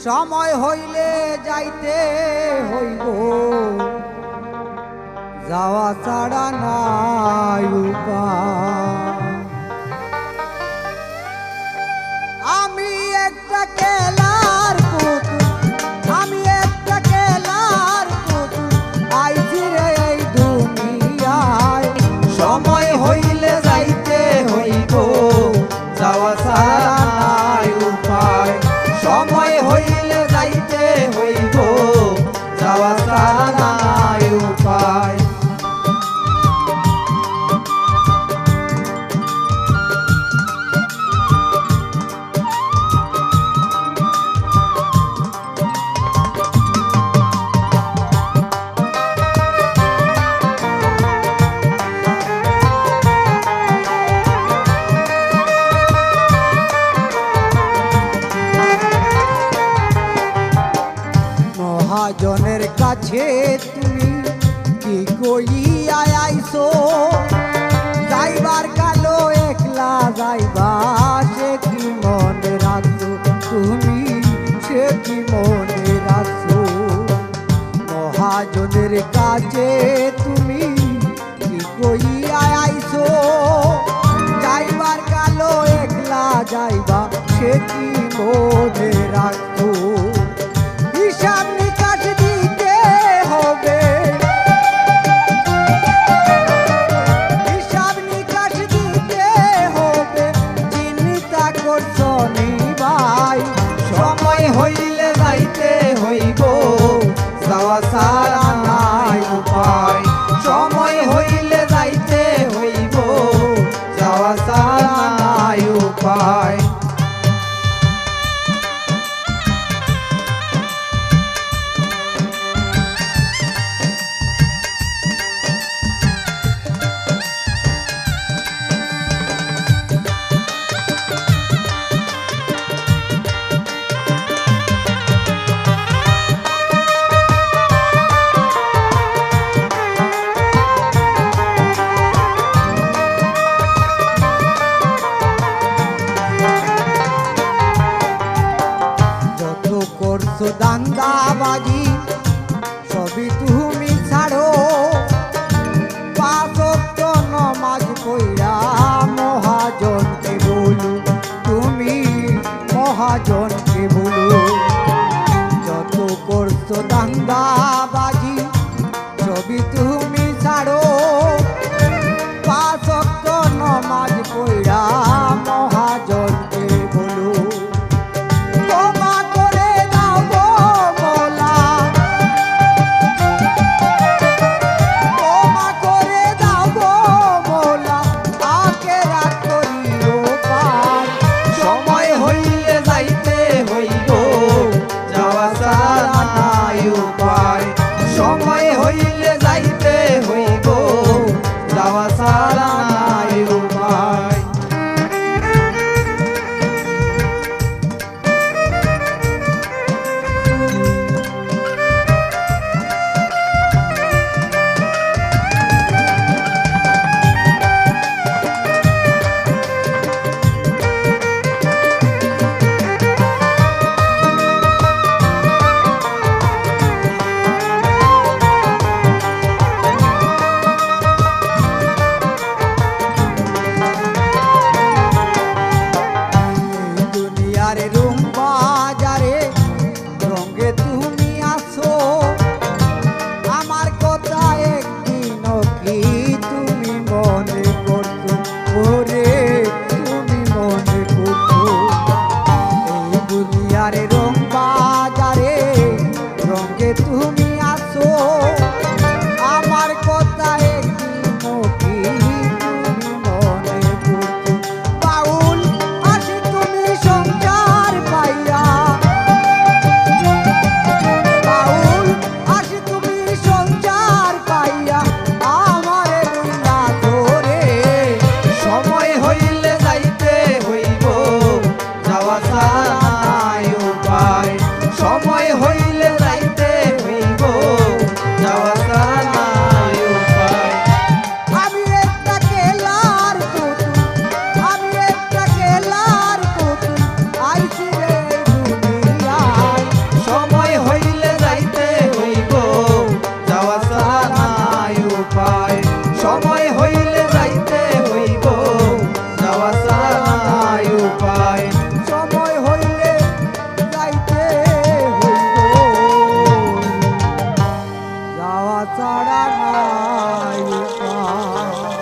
সময় হইলে যাইতে হইব, যাওয়া ছাড়া নাই উপায়। আমি একটা খেলার পুতুল, আমি একটা খেলার পুতুল, আইছি রে এই দুনিয়ায়। সময় হইলে যাইতে হইব, যাওয়া ছাড়া নাই উপায়। সময় হইলে যাইতে হইব, যাওয়া ছাড়া নাই উপায়। মহাজনের কাছে তুমি কি কইয়া আইছো, যাইবার কালো একলা যাইবা, সে কি মনে রাখছো তুমি, সে কি মনে রাখছো। মহাজনের কাছে তুমি কি কইয়া আইছো, যাইবার কালো একলা যাইবা, সে কি মনে রাখছো। হিসাব নিকাশ দিতে হবে, হিসাব নিকাশ দিতে হবে, চিন্তা করছো নি ভাই। সময় হইলে যাইতে হইব, যাওয়া ছাড়া নাই উপায়। সময় হইলে যাইতে হইব, যাওয়া ছাড়া নাই উপায়। দাঙ্গাবাজি সবই তুমি ছাড়ো, পাঁচ ওয়াক্ত নামাজ পড়া মহাজনকে বলো, তুমি মহাজনকে বলো। যত করছো দাঙ্গাবাজি সবই তুমি ছাড়ো, পাঁচ ওয়াক্ত নামাজ পড়া মহাজনকে বলো। সময় হইলে যাইতে হইব, যাওয়া ছাড়া নাই উপায়। তুমি আসো আমার কথা একদিনও কি তুমি মনে করছো। বাউল আসি তুমি সংসার ছাড়া নাই উপায়।